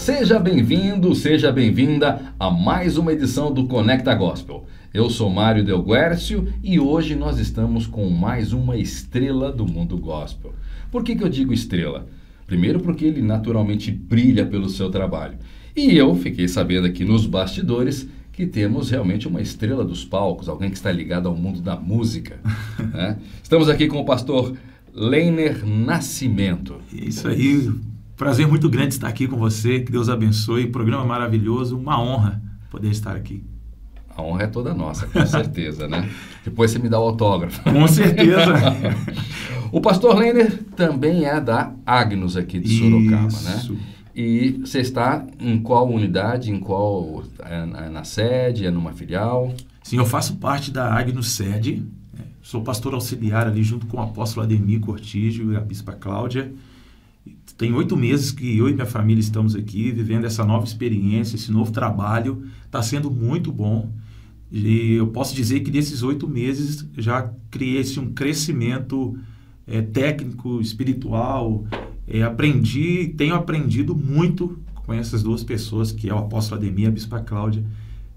Seja bem-vindo, seja bem-vinda a mais uma edição do Conecta Gospel. Eu sou Mário Del Guercio e hoje nós estamos com mais uma estrela do mundo gospel. Por que eu digo estrela? Primeiro porque ele naturalmente brilha pelo seu trabalho. E eu fiquei sabendo aqui nos bastidores que temos realmente uma estrela dos palcos, alguém que está ligado ao mundo da música. Né? Estamos aqui com o pastor Leiner Nascimento. Isso aí, prazer muito grande estar aqui com você, que Deus abençoe, programa maravilhoso, uma honra poder estar aqui. A honra é toda nossa, com certeza, né? Depois você me dá o autógrafo. Com certeza. O pastor Leiner também é da Agnus aqui de Sorocaba, Isso. né? E você está em qual unidade, é na sede, é numa filial? Sim, eu faço parte da Agnus sede, sou pastor auxiliar ali junto com o apóstolo Ademir Cortijo e a bispa Cláudia. Tem 8 meses que eu e minha família estamos aqui vivendo essa nova experiência, esse novo trabalho, está sendo muito bom. E eu posso dizer que nesses 8 meses já criei um crescimento técnico, espiritual, tenho aprendido muito com essas duas pessoas, que é o apóstolo Ademir e a bispa Cláudia,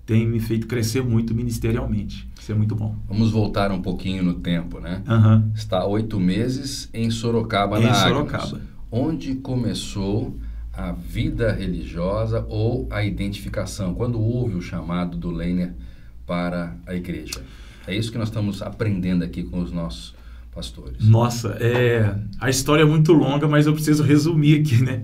tem me feito crescer muito ministerialmente. Isso é muito bom. Vamos voltar um pouquinho no tempo, né? Uhum. Está 8 meses em Sorocaba, na Agnus. Onde começou a vida religiosa ou a identificação? Quando houve o chamado do Leiner para a igreja? É isso que nós estamos aprendendo aqui com os nossos pastores. Nossa, a história é muito longa, mas eu preciso resumir aqui, né?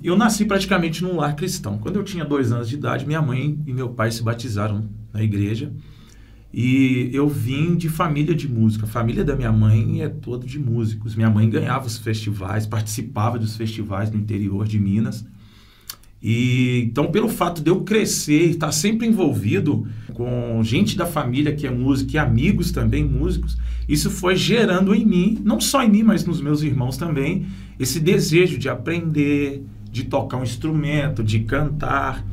Eu nasci praticamente num lar cristão. Quando eu tinha 2 anos de idade, minha mãe e meu pai se batizaram na igreja. E eu vim de família de música. A família da minha mãe é toda de músicos. Minha mãe ganhava os festivais, participava dos festivais no interior de Minas. E então, pelo fato de eu crescer e estar sempre envolvido com gente da família que é música e amigos também músicos, isso foi gerando em mim, não só em mim, mas nos meus irmãos também, esse desejo de aprender, de tocar um instrumento, de cantar.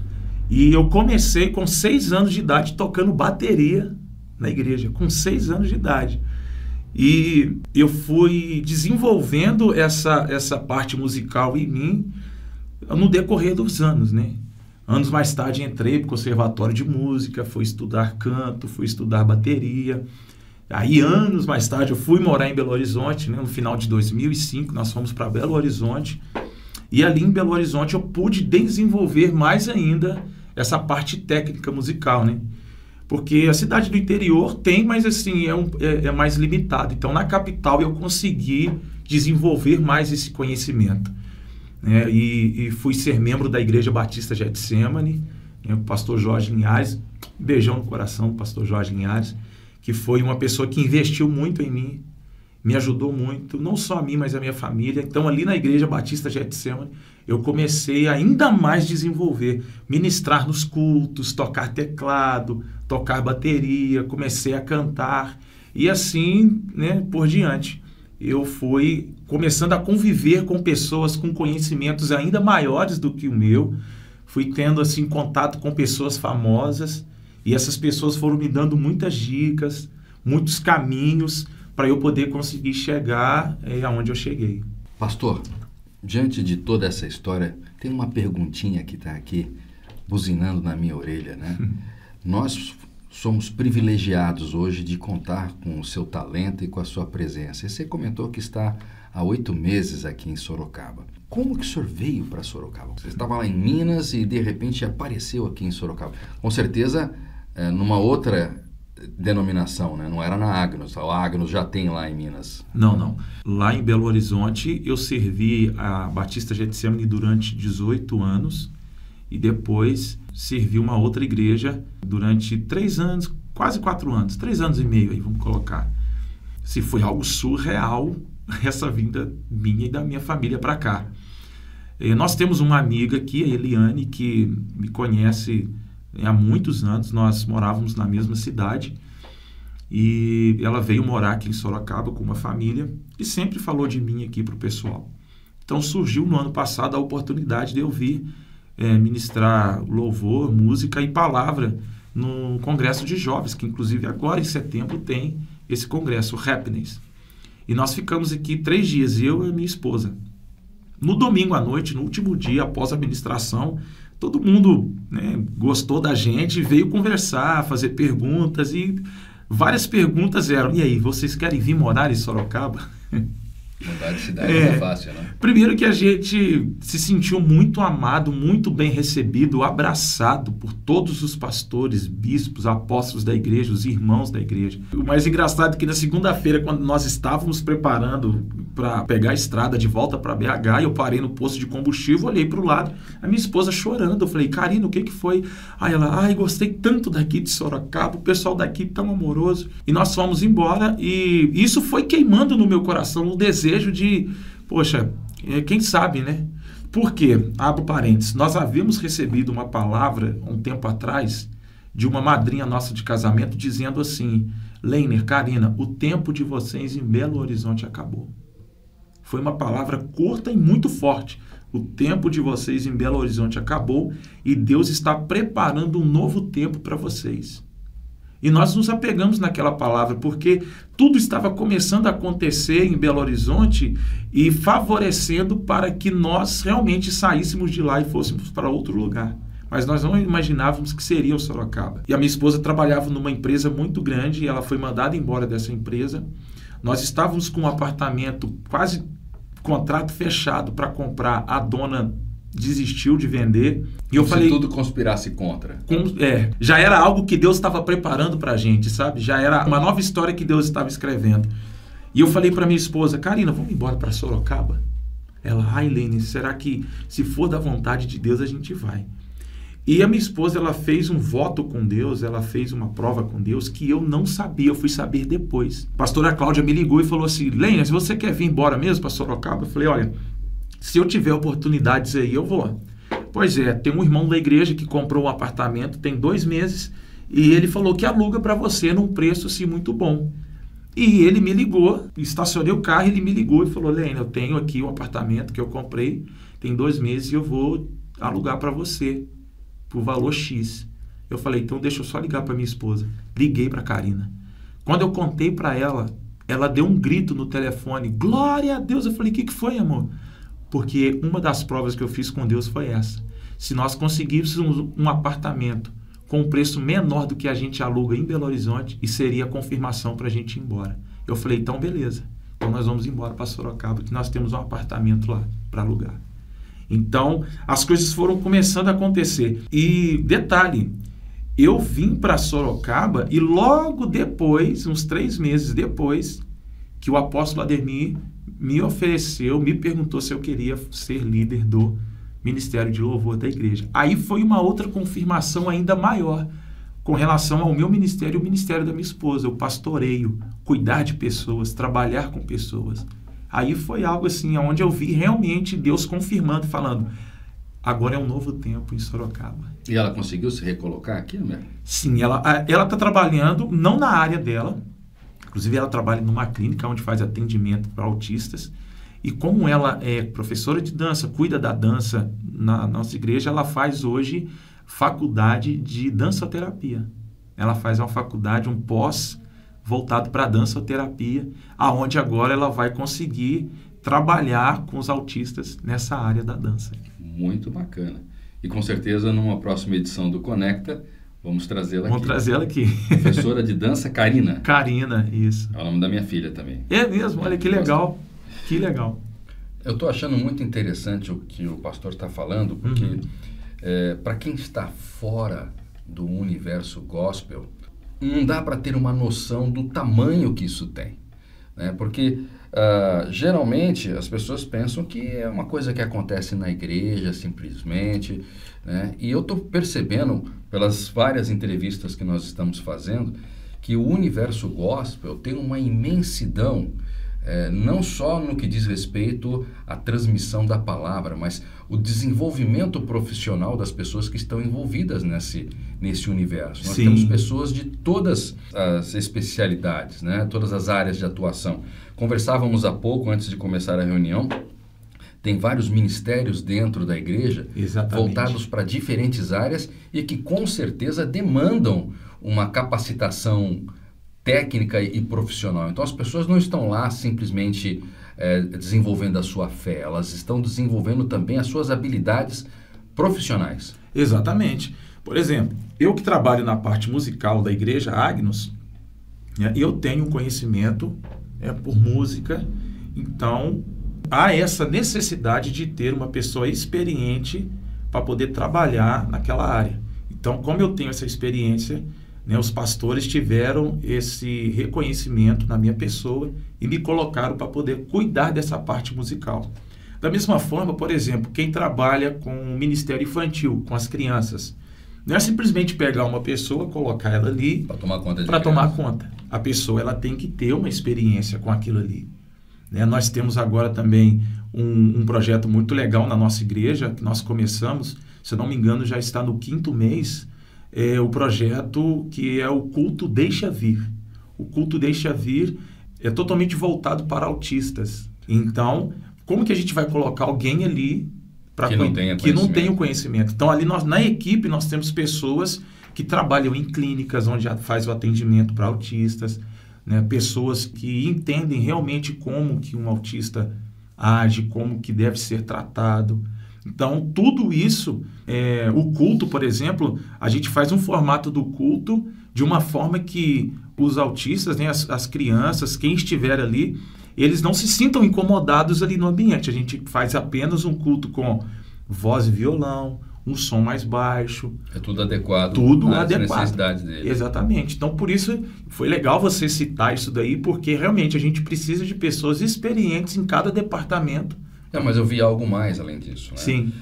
E eu comecei com 6 anos de idade tocando bateria na igreja, com 6 anos de idade. E eu fui desenvolvendo essa parte musical em mim no decorrer dos anos, né? Anos mais tarde entrei para o conservatório de música, fui estudar canto, fui estudar bateria. Aí anos mais tarde eu fui morar em Belo Horizonte, né? No final de 2005 nós fomos para Belo Horizonte. E ali em Belo Horizonte eu pude desenvolver mais ainda essa parte técnica musical, né? Porque a cidade do interior tem, mas assim, é mais limitado. Então, na capital eu consegui desenvolver mais esse conhecimento. Né? E fui ser membro da Igreja Batista Getsemane, né? O pastor Jorge Linhares, um beijão no coração, pastor Jorge Linhares, que foi uma pessoa que investiu muito em mim, me ajudou muito, não só a mim, mas a minha família. Então, ali na Igreja Batista Getsemane, eu comecei a ainda mais desenvolver, ministrar nos cultos, tocar teclado, tocar bateria, comecei a cantar e assim, né, por diante. Eu fui começando a conviver com pessoas com conhecimentos ainda maiores do que o meu, fui tendo assim contato com pessoas famosas e essas pessoas foram me dando muitas dicas, muitos caminhos para eu poder conseguir chegar aonde eu cheguei. Pastor, diante de toda essa história, tem uma perguntinha que está aqui buzinando na minha orelha, né? Nós somos privilegiados hoje de contar com o seu talento e com a sua presença. E você comentou que está há 8 meses aqui em Sorocaba. Como que o senhor veio para Sorocaba? Você estava lá em Minas e de repente apareceu aqui em Sorocaba. Com certeza, numa outra denominação, né? Não era na Agnus. A Agnus já tem lá em Minas. Não. Lá em Belo Horizonte eu servi a Batista Getsemane durante 18 anos e depois servi uma outra igreja durante 3 anos, quase 4 anos, 3 anos e meio aí, vamos colocar. Se foi algo surreal essa vinda minha e da minha família para cá. Nós temos uma amiga aqui, a Eliane, que me conhece há muitos anos, nós morávamos na mesma cidade e ela veio morar aqui em Sorocaba com uma família e sempre falou de mim aqui para o pessoal. Então surgiu no ano passado a oportunidade de eu vir ministrar louvor, música e palavra no Congresso de Jovens, que inclusive agora em setembro tem esse congresso, o Happiness. E nós ficamos aqui 3 dias, eu e minha esposa. No domingo à noite, no último dia, após a ministração, todo mundo, né, gostou da gente, veio conversar, fazer perguntas, e várias perguntas eram: e aí, vocês querem vir morar em Sorocaba? Mudar de cidade não é fácil, né? Primeiro que a gente se sentiu muito amado, muito bem recebido, abraçado por todos os pastores, bispos, apóstolos da igreja, os irmãos da igreja. O mais engraçado é que na segunda-feira, quando nós estávamos preparando para pegar a estrada de volta para BH, eu parei no posto de combustível, olhei para o lado, a minha esposa chorando. Eu falei: Karina, o que foi? Aí ela: gostei tanto daqui de Sorocaba, o pessoal daqui tão amoroso. E nós fomos embora, e isso foi queimando no meu coração o desejo de, poxa, quem sabe, né? Por quê? Abro parênteses. Nós havíamos recebido uma palavra um tempo atrás de uma madrinha nossa de casamento dizendo assim: Leiner, Karina, o tempo de vocês em Belo Horizonte acabou. Foi uma palavra curta e muito forte. O tempo de vocês em Belo Horizonte acabou e Deus está preparando um novo tempo para vocês. E nós nos apegamos naquela palavra, porque tudo estava começando a acontecer em Belo Horizonte e favorecendo para que nós realmente saíssemos de lá e fôssemos para outro lugar. Mas nós não imaginávamos que seria o Sorocaba. E a minha esposa trabalhava numa empresa muito grande e ela foi mandada embora dessa empresa. Nós estávamos com um apartamento, quase contrato fechado para comprar. A dona desistiu de vender. E eu falei, se tudo conspirasse contra. Já era algo que Deus estava preparando para a gente, sabe? Já era uma nova história que Deus estava escrevendo. E eu falei para minha esposa: Karina, vamos embora para Sorocaba? Ela: Helene, será que se for da vontade de Deus a gente vai? E a minha esposa, ela fez um voto com Deus, ela fez uma prova com Deus que eu não sabia, eu fui saber depois. A pastora Cláudia me ligou e falou assim: Helene, se você quer vir embora mesmo para Sorocaba? Eu falei: olha, se eu tiver oportunidades aí, eu vou. Pois é, tem um irmão da igreja que comprou um apartamento, tem 2 meses, e ele falou que aluga para você num preço assim muito bom. E ele me ligou, estacionei o carro, ele me ligou e falou: Helene, eu tenho aqui um apartamento que eu comprei, tem 2 meses e eu vou alugar para você por valor X. Eu falei: então deixa eu só ligar para minha esposa. Liguei para Karina. Quando eu contei para ela, ela deu um grito no telefone: glória a Deus! Eu falei: o que foi, amor? Porque uma das provas que eu fiz com Deus foi essa. Se nós conseguíssemos um apartamento com um preço menor do que a gente aluga em Belo Horizonte, e seria a confirmação para a gente ir embora. Eu falei: então beleza, então nós vamos embora para Sorocaba, que nós temos um apartamento lá para alugar. Então as coisas foram começando a acontecer. E detalhe, eu vim para Sorocaba e logo depois, uns 3 meses depois, que o apóstolo Ademir me ofereceu, me perguntou se eu queria ser líder do Ministério de Louvor da igreja. Aí foi uma outra confirmação ainda maior com relação ao meu ministério e o ministério da minha esposa, o pastoreio, cuidar de pessoas, trabalhar com pessoas. Aí foi algo assim, onde eu vi realmente Deus confirmando, falando: agora é um novo tempo em Sorocaba. E ela conseguiu se recolocar aqui, né? Sim, ela está trabalhando, não na área dela. Inclusive, ela trabalha numa clínica onde faz atendimento para autistas. E como ela é professora de dança, cuida da dança na nossa igreja, ela faz hoje faculdade de dançoterapia. Ela faz uma faculdade, um pós voltado para a dançoterapia, aonde agora ela vai conseguir trabalhar com os autistas nessa área da dança. Muito bacana. E com certeza, numa próxima edição do Conecta, vamos trazê-la aqui. Vamos trazê-la aqui. Professora de dança, Karina. Karina, isso. É o nome da minha filha também. É mesmo? Olha que legal. Que legal. Eu estou achando muito interessante o que o pastor está falando, porque para quem está fora do universo gospel, não dá para ter uma noção do tamanho que isso tem, né? Porque geralmente as pessoas pensam que é uma coisa que acontece na igreja simplesmente, né? E eu estou percebendo, pelas várias entrevistas que nós estamos fazendo, que o universo gospel tem uma imensidão, não só no que diz respeito à transmissão da palavra, mas o desenvolvimento profissional das pessoas que estão envolvidas nesse universo. Nós temos pessoas de todas as especialidades, né? Todas as áreas de atuação. Conversávamos há pouco, antes de começar a reunião, tem vários ministérios dentro da igreja, voltados para diferentes áreas e que com certeza demandam uma capacitação técnica e profissional. Então as pessoas não estão lá simplesmente desenvolvendo a sua fé, elas estão desenvolvendo também as suas habilidades profissionais. Exatamente. Por exemplo, eu que trabalho na parte musical da igreja Agnus, eu tenho um conhecimento por música, então há essa necessidade de ter uma pessoa experiente para poder trabalhar naquela área. Então, como eu tenho essa experiência, os pastores tiveram esse reconhecimento na minha pessoa e me colocaram para poder cuidar dessa parte musical. Da mesma forma, por exemplo, quem trabalha com o ministério infantil, com as crianças, não é simplesmente pegar uma pessoa, colocar ela ali para tomar conta. Para tomar conta. A pessoa ela tem que ter uma experiência com aquilo ali. Nós temos agora também um projeto muito legal na nossa igreja, que nós começamos, se eu não me engano, já está no 5º mês, o projeto que é o Culto Deixa Vir. O Culto Deixa Vir é totalmente voltado para autistas. Então, como que a gente vai colocar alguém ali que não tem o conhecimento? Então, ali na equipe nós temos pessoas que trabalham em clínicas, onde já faz o atendimento para autistas, pessoas que entendem realmente como que um autista age, como que deve ser tratado. Então, tudo isso, o culto, por exemplo, a gente faz um formato do culto de uma forma que os autistas, as crianças, quem estiver ali, eles não se sintam incomodados ali no ambiente. A gente faz apenas um culto com voz e violão, um som mais baixo. É tudo adequado às necessidades deles. Exatamente. Então, por isso, foi legal você citar isso daí, porque realmente a gente precisa de pessoas experientes em cada departamento. Mas eu vi algo mais além disso. Sim.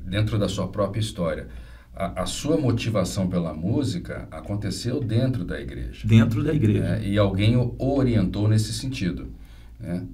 Dentro da sua própria história. A sua motivação pela música aconteceu dentro da igreja. Dentro da igreja. E alguém o orientou nesse sentido.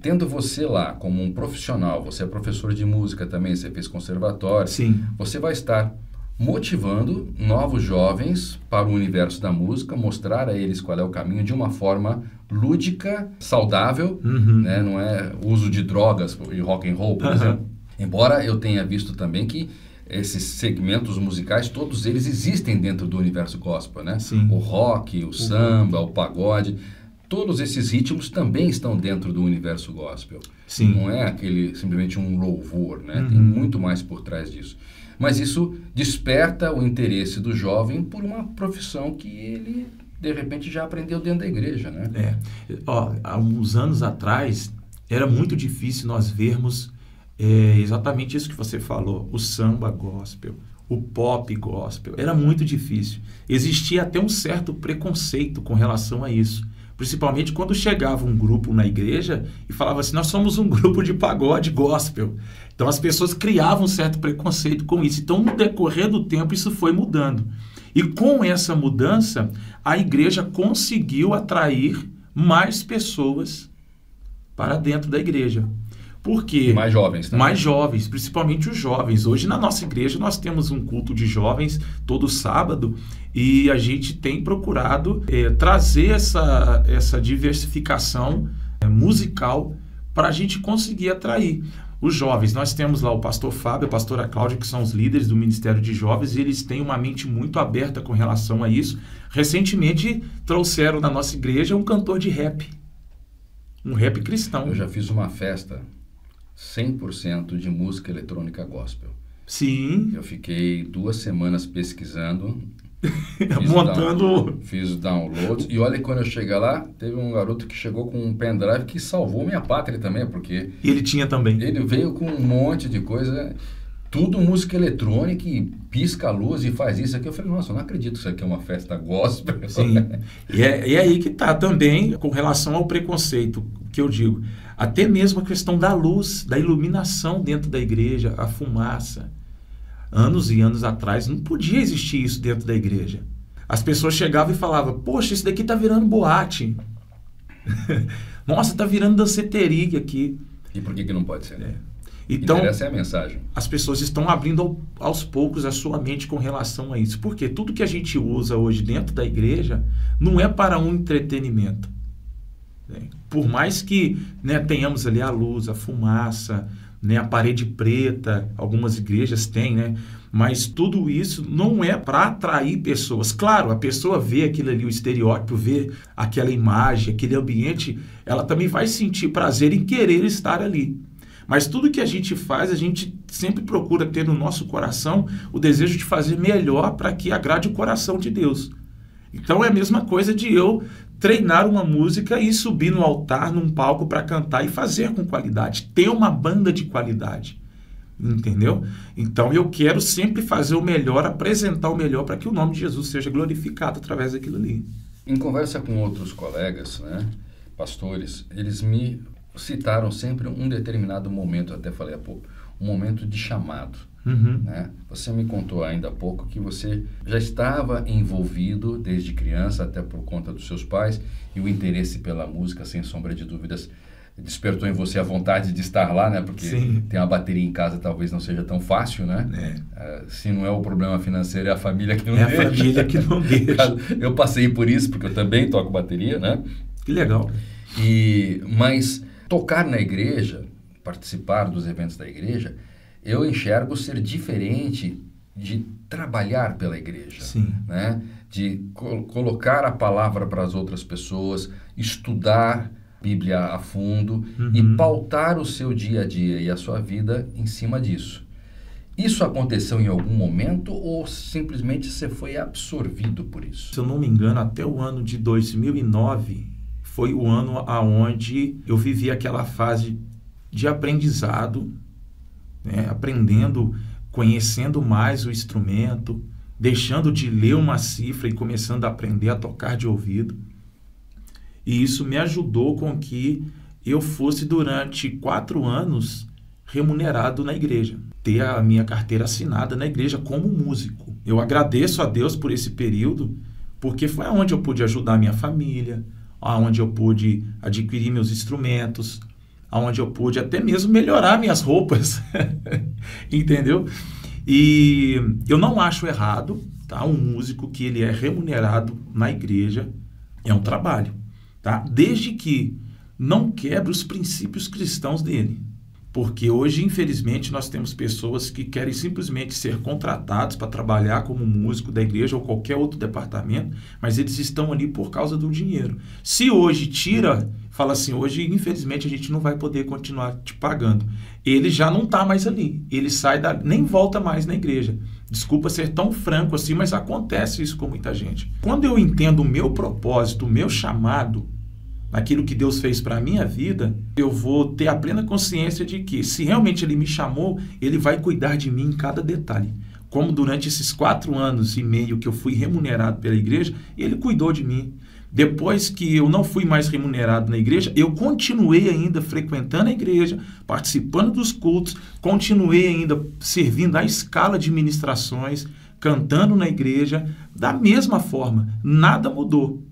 Tendo você lá como um profissional, você é professor de música também, você fez conservatório, sim, você vai estar motivando novos jovens para o universo da música, mostrar a eles qual é o caminho de uma forma lúdica, saudável, não é uso de drogas e rock and roll, por exemplo. Embora eu tenha visto também que esses segmentos musicais, todos eles existem dentro do universo gospel, Sim. O rock, o samba, o pagode. Todos esses ritmos também estão dentro do universo gospel. Sim. Não é simplesmente um louvor, Tem muito mais por trás disso. Mas isso desperta o interesse do jovem por uma profissão que ele, de repente, já aprendeu dentro da igreja, Há uns anos atrás, era muito difícil nós vermos exatamente isso que você falou, o samba gospel, o pop gospel. Era muito difícil. Existia até um certo preconceito com relação a isso. Principalmente quando chegava um grupo na igreja e falava assim, nós somos um grupo de pagode gospel. Então as pessoas criavam um certo preconceito com isso. Então no decorrer do tempo isso foi mudando. E com essa mudança, a igreja conseguiu atrair mais pessoas para dentro da igreja. Por quê? Mais jovens também. Mais jovens, principalmente os jovens. Hoje na nossa igreja nós temos um culto de jovens todo sábado e a gente tem procurado trazer essa diversificação musical para a gente conseguir atrair os jovens. Nós temos lá o pastor Fábio, a pastora Cláudia, que são os líderes do Ministério de Jovens, e eles têm uma mente muito aberta com relação a isso. Recentemente trouxeram na nossa igreja um cantor de rap, um rap cristão. Eu já fiz uma festa 100% de música eletrônica gospel. Sim. Eu fiquei 2 semanas pesquisando, fiz o download, e olha, quando eu cheguei lá, teve um garoto que chegou com um pendrive que salvou minha pátria também, porque... E ele tinha também. Ele veio com um monte de coisa, tudo música eletrônica, e pisca a luz e faz isso aqui. Eu falei, nossa, eu não acredito que isso aqui é uma festa gospel. Sim. E é aí que está também com relação ao preconceito, que eu digo. Até mesmo a questão da luz, da iluminação dentro da igreja, a fumaça. Anos e anos atrás não podia existir isso dentro da igreja. As pessoas chegavam e falavam, poxa, isso daqui está virando boate. Nossa, está virando danceteria aqui. E por que não pode ser? Então, essa é a mensagem. As pessoas estão abrindo aos poucos a sua mente com relação a isso. Porque tudo que a gente usa hoje dentro da igreja não é para um entretenimento. Por mais que tenhamos ali a luz, a fumaça, a parede preta, algumas igrejas têm, Mas tudo isso não é para atrair pessoas. Claro, a pessoa vê aquilo ali, o estereótipo, vê aquela imagem, aquele ambiente, ela também vai sentir prazer em querer estar ali. Mas tudo que a gente faz, a gente sempre procura ter no nosso coração o desejo de fazer melhor para que agrade o coração de Deus. Então é a mesma coisa de eu treinar uma música e subir no altar, num palco para cantar e fazer com qualidade, ter uma banda de qualidade. Entendeu? Então eu quero sempre fazer o melhor, apresentar o melhor para que o nome de Jesus seja glorificado através daquilo ali. Em conversa com outros colegas, né, pastores, eles me citaram sempre um determinado momento, até falei, um momento de chamado. Né? Você me contou ainda há pouco que você já estava envolvido desde criança, até por conta dos seus pais, e o interesse pela música, sem sombra de dúvidas, despertou em você a vontade de estar lá, né? Porque Sim. Ter uma bateria em casa talvez não seja tão fácil, né? Se não é o problema financeiro, é a família que não deixa. É a família que não deixa. Eu passei por isso, porque eu também toco bateria, né? Que legal. Mas tocar na igreja, participar dos eventos da igreja, eu enxergo ser diferente de trabalhar pela igreja. Sim. Né? De colocar a palavra para as outras pessoas, estudar Bíblia a fundo e pautar o seu dia a dia e a sua vida em cima disso. Isso aconteceu em algum momento ou simplesmente você foi absorvido por isso? Se eu não me engano, até o ano de 2009 foi o ano onde eu vivi aquela fase de aprendizado, né? Aprendendo, conhecendo mais o instrumento, deixando de ler uma cifra e começando a aprender a tocar de ouvido. E isso me ajudou com que eu fosse, durante 4 anos, remunerado na igreja. Ter a minha carteira assinada na igreja como músico. Eu agradeço a Deus por esse período, porque foi onde eu pude ajudar a minha família, onde eu pude adquirir meus instrumentos, onde eu pude até mesmo melhorar minhas roupas. Entendeu? E eu não acho errado, tá? Um músico que ele é remunerado na igreja é um trabalho. Tá? Desde que não quebre os princípios cristãos dele. Porque hoje, infelizmente, nós temos pessoas que querem simplesmente ser contratados para trabalhar como músico da igreja ou qualquer outro departamento, mas eles estão ali por causa do dinheiro. Se hoje fala assim, hoje, infelizmente, a gente não vai poder continuar te pagando. Ele já não está mais ali. Ele sai nem volta mais na igreja. Desculpa ser tão franco assim, mas acontece isso com muita gente. Quando eu entendo o meu propósito, o meu chamado, aquilo que Deus fez para a minha vida, eu vou ter a plena consciência de que, se realmente Ele me chamou, Ele vai cuidar de mim em cada detalhe. Como durante esses 4 anos e meio que eu fui remunerado pela igreja, Ele cuidou de mim. Depois que eu não fui mais remunerado na igreja, eu continuei ainda frequentando a igreja, participando dos cultos, continuei ainda servindo à escala de ministrações, cantando na igreja, da mesma forma, nada mudou.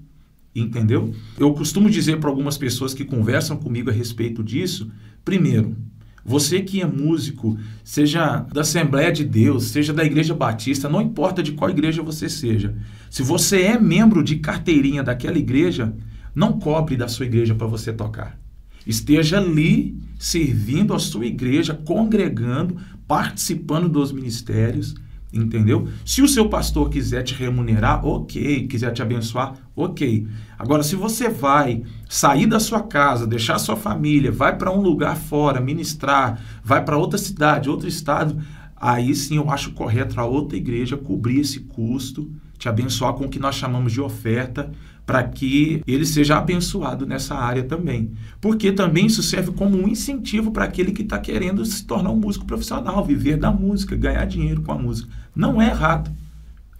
Entendeu? Eu costumo dizer para algumas pessoas que conversam comigo a respeito disso, primeiro, você que é músico, seja da Assembleia de Deus, seja da Igreja Batista, não importa de qual igreja você seja, se você é membro de carteirinha daquela igreja, não cobre da sua igreja para você tocar. Esteja ali servindo a sua igreja, congregando, participando dos ministérios, entendeu? Se o seu pastor quiser te remunerar, ok. Quiser te abençoar, ok. Agora, se você vai sair da sua casa, deixar sua família, vai para um lugar fora, ministrar, vai para outra cidade, outro estado, aí sim eu acho correto a outra igreja cobrir esse custo, te abençoar com o que nós chamamos de oferta, para que ele seja abençoado nessa área também. Porque também isso serve como um incentivo para aquele que está querendo se tornar um músico profissional, viver da música, ganhar dinheiro com a música. Não é errado,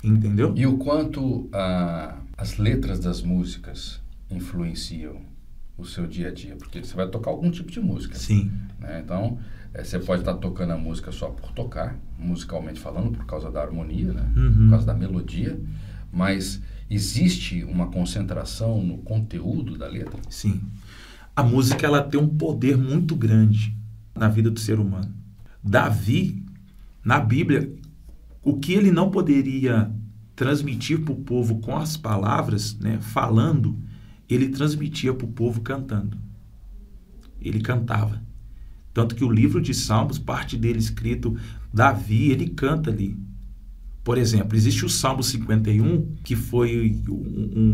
entendeu? E o quanto as letras das músicas influenciam o seu dia a dia? Porque você vai tocar algum tipo de música. Sim. Né? Então, você pode estar tocando a música só por tocar, musicalmente falando, por causa da harmonia, né? Por causa da melodia, mas existe uma concentração no conteúdo da letra? Sim. A música, ela tem um poder muito grande na vida do ser humano. Davi, na Bíblia, o que ele não poderia transmitir para o povo com as palavras, né, falando, ele transmitia para o povo cantando. Ele cantava. Tanto que o livro de Salmos, parte dele escrito, Davi, ele canta ali. Por exemplo, existe o Salmo 51, que foi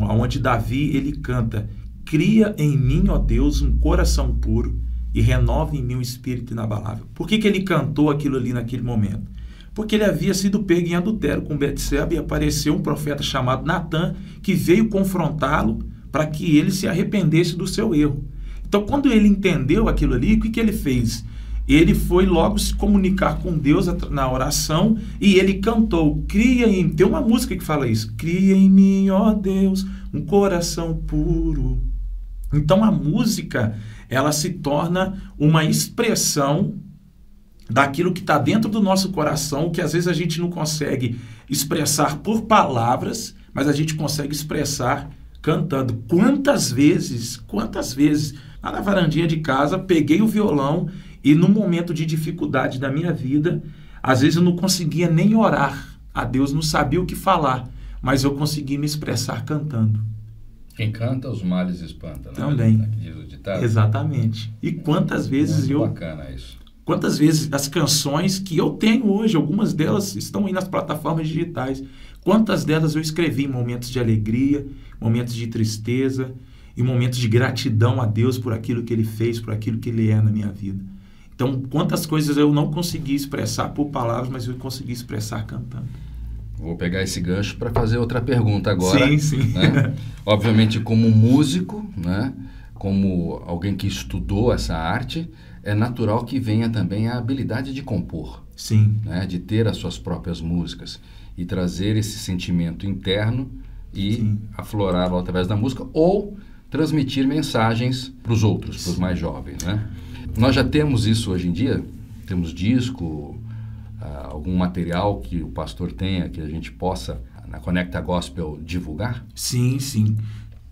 onde Davi, ele canta: cria em mim, ó Deus, um coração puro e renova em mim um espírito inabalável. Por que ele cantou aquilo ali naquele momento? Porque ele havia sido pego em adultério com Betseba e apareceu um profeta chamado Natã, que veio confrontá-lo para que ele se arrependesse do seu erro. Então, quando ele entendeu aquilo ali, o que ele fez? Ele foi logo se comunicar com Deus na oração e ele cantou: tem uma música que fala isso: cria em mim, ó Deus, um coração puro. Então a música, ela se torna uma expressão daquilo que está dentro do nosso coração, que às vezes a gente não consegue expressar por palavras, mas a gente consegue expressar cantando. Quantas vezes, lá na varandinha de casa, peguei o violão e no momento de dificuldade da minha vida, às vezes eu não conseguia nem orar a Deus, não sabia o que falar, mas eu conseguia me expressar cantando. Quem canta, os males espanta, né? Também. Diz o ditado. Exatamente. E quantas vezes Muito bacana isso. Quantas vezes as canções que eu tenho hoje, algumas delas estão aí nas plataformas digitais, quantas delas eu escrevi em momentos de alegria, momentos de tristeza, em momentos de gratidão a Deus por aquilo que Ele fez, por aquilo que Ele é na minha vida. Então, quantas coisas eu não consegui expressar por palavras, mas eu consegui expressar cantando. Vou pegar esse gancho para fazer outra pergunta agora. Sim. Né? Obviamente, como músico, né? Como alguém que estudou essa arte, é natural que venha também a habilidade de compor. Sim. Né? De ter as suas próprias músicas e trazer esse sentimento interno e aflorá-lo através da música ou transmitir mensagens para os outros, para os mais jovens, né? Nós já temos isso hoje em dia, temos disco, algum material que o pastor tenha que a gente possa, na Conecta Gospel, divulgar? Sim.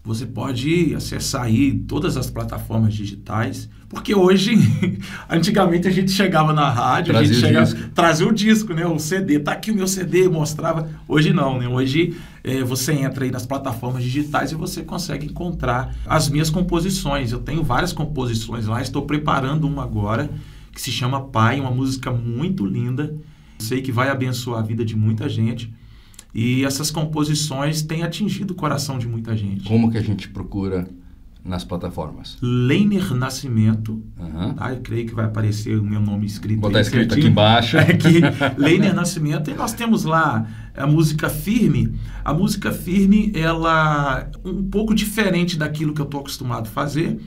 Você pode acessar aí todas as plataformas digitais, porque hoje, antigamente a gente chegava na rádio, trazia o disco, né? O CD, tá aqui o meu CD, mostrava. Hoje não, né? Hoje você entra aí nas plataformas digitais e você consegue encontrar as minhas composições. Eu tenho várias composições lá, estou preparando uma agora, que se chama Pai, uma música muito linda. Sei que vai abençoar a vida de muita gente. E essas composições têm atingido o coração de muita gente. Como que a gente procura nas plataformas? Leiner Nascimento. Tá? Eu creio que vai aparecer o meu nome escrito. Vou botar escrito aqui embaixo. Aqui, Leiner Nascimento. E nós temos lá a música Firme. A música Firme, ela é um pouco diferente daquilo que eu estou acostumado a fazer,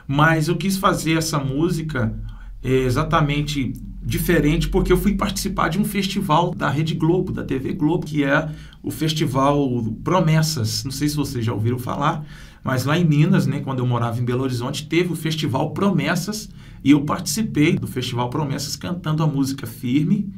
mas eu quis fazer essa música exatamente diferente porque eu fui participar de um festival da Rede Globo, da TV Globo, que é o Festival Promessas. Não sei se vocês já ouviram falar, mas lá em Minas, né, quando eu morava em Belo Horizonte, teve o Festival Promessas e eu participei do Festival Promessas cantando a música Firme.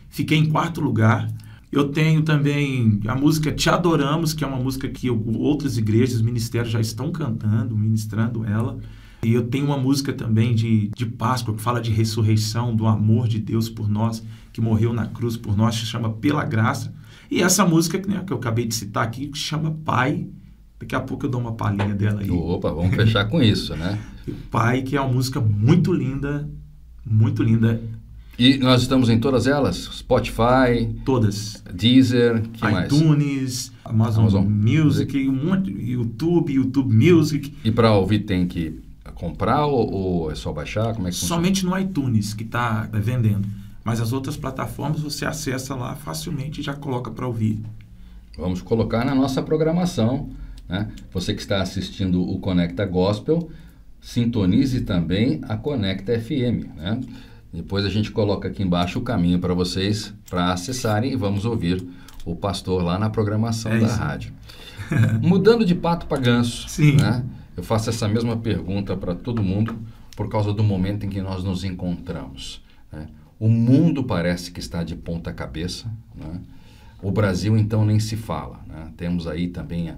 Fiquei em 4º lugar. Eu tenho também a música Te Adoramos, que é uma música que outras igrejas, ministérios já estão cantando, ministrando ela. E eu tenho uma música também de Páscoa, que fala de ressurreição, do amor de Deus por nós, que morreu na cruz por nós, que se chama Pela Graça. E essa música, né, que eu acabei de citar aqui, que se chama Pai. Daqui a pouco eu dou uma palhinha dela aí. Opa, vamos fechar com isso, né? Pai, que é uma música muito linda, muito linda. E nós estamos em todas elas? Spotify? Todas. Deezer, que iTunes, mais? Amazon Music, YouTube Music. E para ouvir tem que comprar ou é só baixar? Como é que funciona? Somente no iTunes que está vendendo. Mas as outras plataformas você acessa lá facilmente e já coloca para ouvir. Vamos colocar na nossa programação, né? Você que está assistindo o Conecta Gospel, sintonize também a Conecta FM, né? Depois a gente coloca aqui embaixo o caminho para vocês para acessarem e vamos ouvir o pastor lá na programação da rádio. Mudando de pato para ganso, né? Eu faço essa mesma pergunta para todo mundo por causa do momento em que nós nos encontramos, né? O mundo parece que está de ponta cabeça, né? O Brasil, então, nem se fala, né? Temos aí também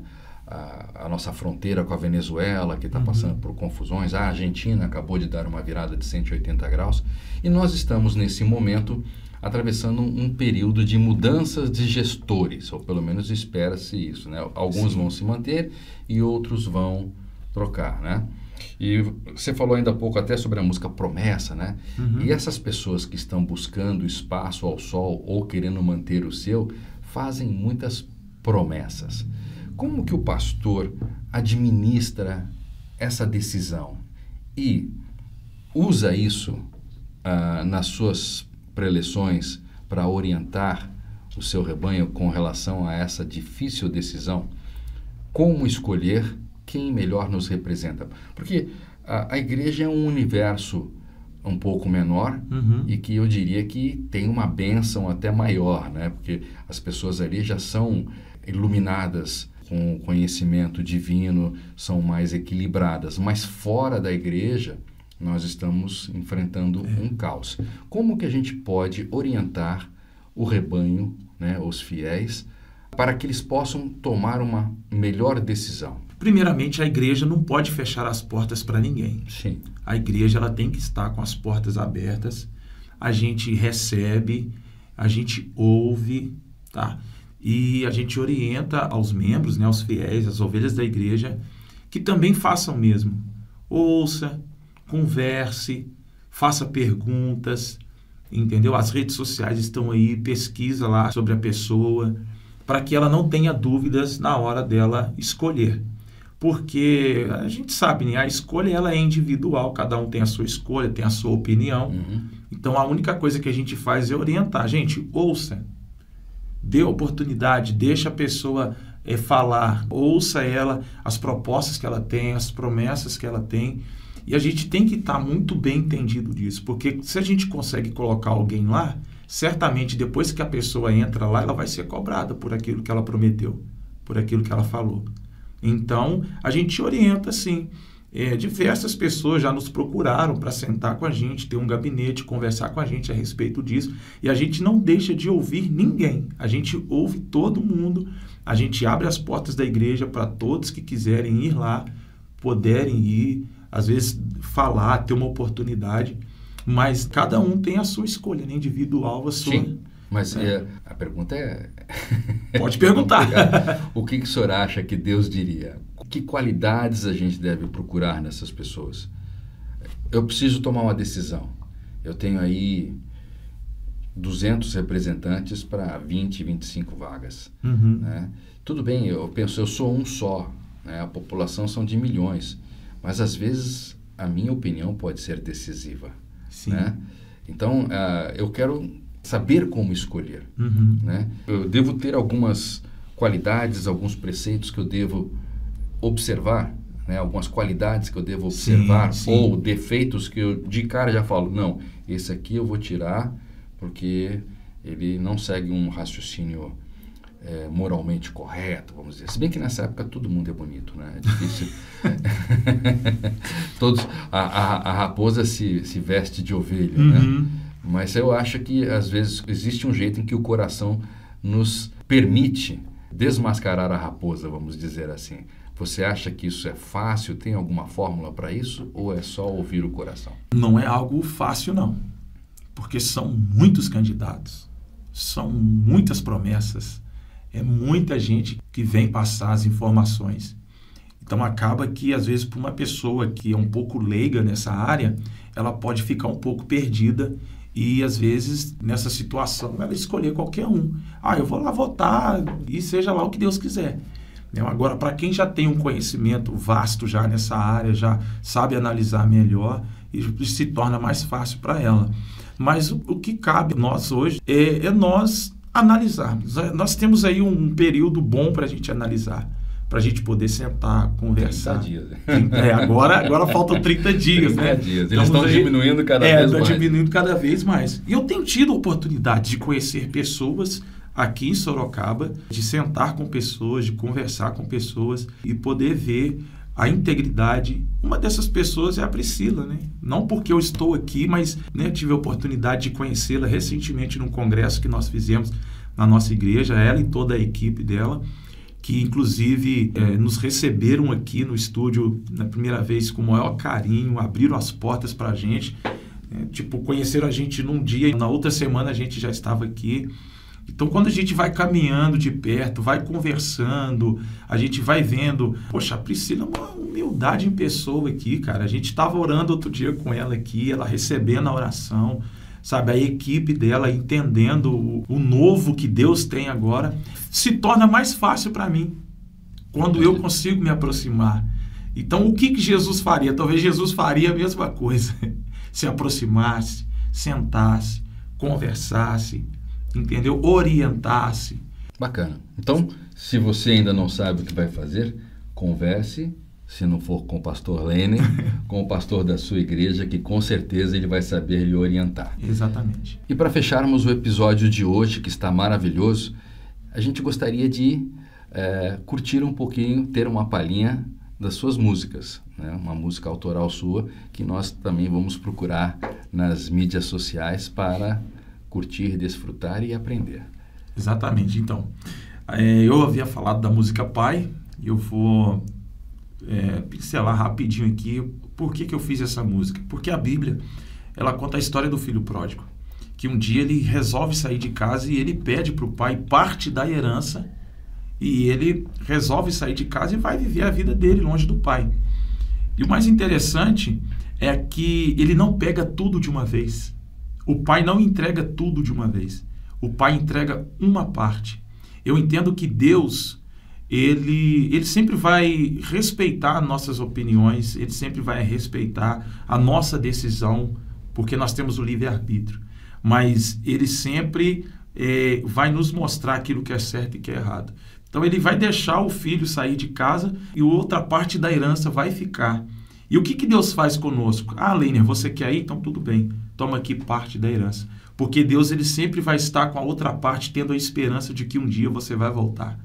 a nossa fronteira com a Venezuela, que está passando por confusões. A Argentina acabou de dar uma virada de 180 graus. E nós estamos, nesse momento, atravessando um período de mudanças de gestores, ou pelo menos espera-se isso, né? Alguns vão se manter e outros vão trocar, né? E você falou ainda há pouco até sobre a música Promessa, né? Uhum. E essas pessoas que estão buscando espaço ao sol ou querendo manter o seu, fazem muitas promessas. Como que o pastor administra essa decisão e usa isso nas suas preleções para orientar o seu rebanho com relação a essa difícil decisão? Como escolher quem melhor nos representa? Porque a igreja é um universo um pouco menor e que eu diria que tem uma bênção até maior, né? Porque as pessoas ali já são iluminadas com conhecimento divino, são mais equilibradas, mas fora da igreja nós estamos enfrentando um caos. Como que a gente pode orientar o rebanho, né, os fiéis, para que eles possam tomar uma melhor decisão? Primeiramente, a igreja não pode fechar as portas para ninguém. Sim. A igreja ela tem que estar com as portas abertas. A gente recebe, a gente ouve, tá? E a gente orienta aos membros, né, aos fiéis, às ovelhas da igreja, que também façam o mesmo. Ouça, converse, faça perguntas, entendeu? As redes sociais estão aí, pesquisa lá sobre a pessoa, para que ela não tenha dúvidas na hora dela escolher. Porque a gente sabe, né? A escolha ela é individual, cada um tem a sua escolha, tem a sua opinião. Então a única coisa que a gente faz é orientar. Gente, ouça, dê oportunidade, deixa a pessoa falar, ouça ela, as propostas que ela tem, as promessas que ela tem. E a gente tem que estar muito bem entendido disso, porque se a gente consegue colocar alguém lá, certamente depois que a pessoa entra lá, ela vai ser cobrada por aquilo que ela prometeu, por aquilo que ela falou. Então, a gente orienta, sim. Diversas pessoas já nos procuraram para sentar com a gente, ter um gabinete, conversar com a gente a respeito disso. E a gente não deixa de ouvir ninguém. A gente ouve todo mundo. A gente abre as portas da igreja para todos que quiserem ir lá, puderem ir, às vezes falar, ter uma oportunidade. Mas cada um tem a sua escolha, né? Individual, a sua. Sim, mas a pergunta é... Pode perguntar. O que o senhor acha que Deus diria? Que qualidades a gente deve procurar nessas pessoas? Eu preciso tomar uma decisão. Eu tenho aí 200 representantes para 20, 25 vagas. Né? Tudo bem, eu penso, eu sou um só. Né? A população são de milhões. Mas às vezes a minha opinião pode ser decisiva. Sim. Né? Então, eu quero saber como escolher. Né? Eu devo ter algumas qualidades, alguns preceitos que eu devo observar, né? Algumas qualidades que eu devo observar, sim. ou defeitos que eu de cara já falo, não, esse aqui eu vou tirar porque ele não segue um raciocínio moralmente correto, vamos dizer. Se bem que nessa época todo mundo é bonito, né? É difícil. Todos, a raposa se veste de ovelha, né? Mas eu acho que às vezes existe um jeito em que o coração nos permite desmascarar a raposa, vamos dizer assim. Você acha que isso é fácil? Tem alguma fórmula para isso? Ou é só ouvir o coração? Não é algo fácil, não. Porque são muitos candidatos. São muitas promessas. É muita gente que vem passar as informações. Então acaba que, às vezes, para uma pessoa que é um pouco leiga nessa área, ela pode ficar um pouco perdida e, às vezes, nessa situação, ela escolher qualquer um. Eu vou lá votar e seja lá o que Deus quiser. Agora, para quem já tem um conhecimento vasto já nessa área, já sabe analisar melhor, e se torna mais fácil para ela. Mas o que cabe a nós hoje é nós analisarmos. Nós temos aí um período bom para a gente analisar, para a gente poder sentar, conversar. 30 dias. Agora faltam 30 dias, 30 né? dias. Eles estão diminuindo cada vez mais. Diminuindo cada vez mais. E eu tenho tido a oportunidade de conhecer pessoas aqui em Sorocaba, de sentar com pessoas, de conversar com pessoas e poder ver a integridade. Uma dessas pessoas é a Priscila, né? Não porque eu estou aqui, mas tive a oportunidade de conhecê-la recentemente num congresso que nós fizemos na nossa igreja, ela e toda a equipe dela, que inclusive nos receberam aqui no estúdio na primeira vez com o maior carinho, abriram as portas para a gente, conheceram a gente num dia e na outra semana a gente já estava aqui. Então, quando a gente vai caminhando de perto, vai conversando, a gente vai vendo... Poxa, a Priscila é uma humildade em pessoa aqui, cara. A gente estava orando outro dia com ela aqui, ela recebendo a oração, sabe? A equipe dela entendendo o novo que Deus tem agora. Se torna mais fácil para mim, quando eu consigo me aproximar. Então, o que Jesus faria? Talvez Jesus faria a mesma coisa. Se aproximasse, sentasse, conversasse, entendeu? Orientasse. Bacana. Então, se você ainda não sabe o que vai fazer, converse, se não for com o pastor Lene, com o pastor da sua igreja, que com certeza ele vai saber lhe orientar. Exatamente. E para fecharmos o episódio de hoje, que está maravilhoso, a gente gostaria de curtir um pouquinho, ter uma palhinha das suas músicas, né? Uma música autoral sua, que nós também vamos procurar nas mídias sociais para curtir, desfrutar e aprender. Exatamente. Então, eu havia falado da música Pai, e eu vou pincelar rapidinho aqui por que eu fiz essa música. Porque a Bíblia, ela conta a história do filho pródigo, que um dia ele resolve sair de casa e ele pede para o pai parte da herança, e ele resolve sair de casa e vai viver a vida dele longe do pai. E o mais interessante é que ele não pega tudo de uma vez. O pai não entrega tudo de uma vez. O pai entrega uma parte. Eu entendo que Deus, ele sempre vai respeitar nossas opiniões, ele sempre vai respeitar a nossa decisão, porque nós temos o livre-arbítrio. Mas ele sempre vai nos mostrar aquilo que é certo e que é errado. Então ele vai deixar o filho sair de casa e outra parte da herança vai ficar. E o que Deus faz conosco? Ah, Leiner, você quer ir? Então tudo bem, toma aqui parte da herança. Porque Deus, ele sempre vai estar com a outra parte, tendo a esperança de que um dia você vai voltar.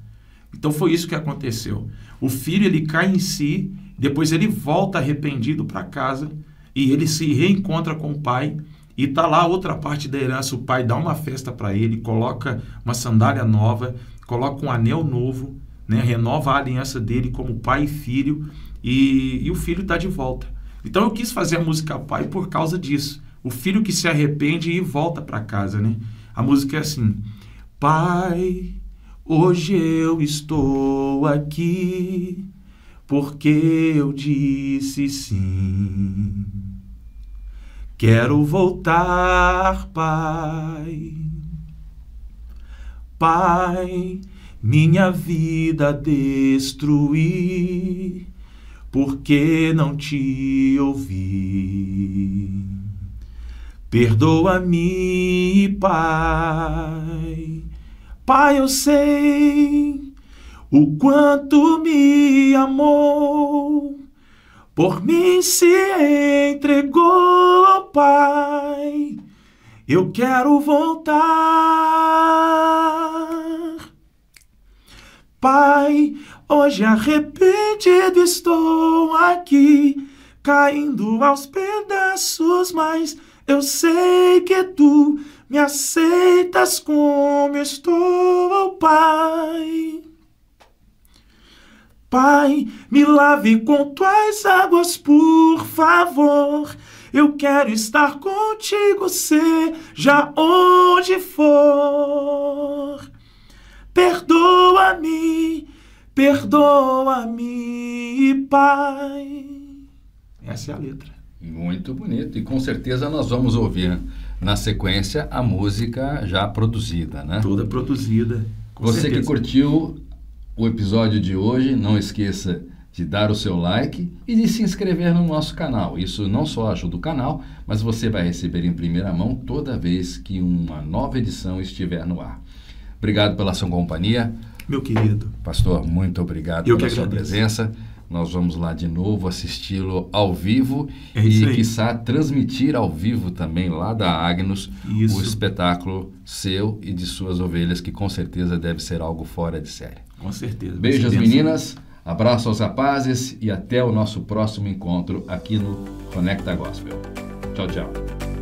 Então foi isso que aconteceu. O filho, ele cai em si, depois ele volta arrependido para casa e ele se reencontra com o pai e está lá a outra parte da herança. O pai dá uma festa para ele, coloca uma sandália nova, coloca um anel novo, né? Renova a aliança dele como pai e filho, e o filho está de volta. Então eu quis fazer a música Pai por causa disso. O filho que se arrepende e volta para casa, né? A música é assim: Pai, hoje eu estou aqui porque eu disse sim. Quero voltar, Pai. Pai, minha vida destruí porque não te ouvi. Perdoa-me, Pai. Pai, eu sei o quanto me amou, por mim se entregou, Pai. Eu quero voltar. Pai, hoje arrependido estou aqui, caindo aos pedaços, mas eu sei que tu me aceitas como estou, Pai. Pai, me lave com tuas águas, por favor. Eu quero estar contigo, seja onde for. Perdoa-me, perdoa-me, Pai. Essa é a letra. Muito bonito. E com certeza nós vamos ouvir na sequência a música já produzida, né? Toda produzida. Você certeza. Que curtiu o episódio de hoje, não esqueça de dar o seu like e de se inscrever no nosso canal. Isso não só ajuda o canal, mas você vai receber em primeira mão toda vez que uma nova edição estiver no ar. Obrigado pela sua companhia. Meu querido. Pastor, muito obrigado pela sua presença. Nós vamos lá de novo assisti-lo ao vivo e, quiçá, transmitir ao vivo também lá da Agnus o espetáculo seu e de suas ovelhas, que com certeza deve ser algo fora de série. Com certeza. Beijos, meninas. Abraço aos rapazes e até o nosso próximo encontro aqui no Conecta Gospel. Tchau, tchau.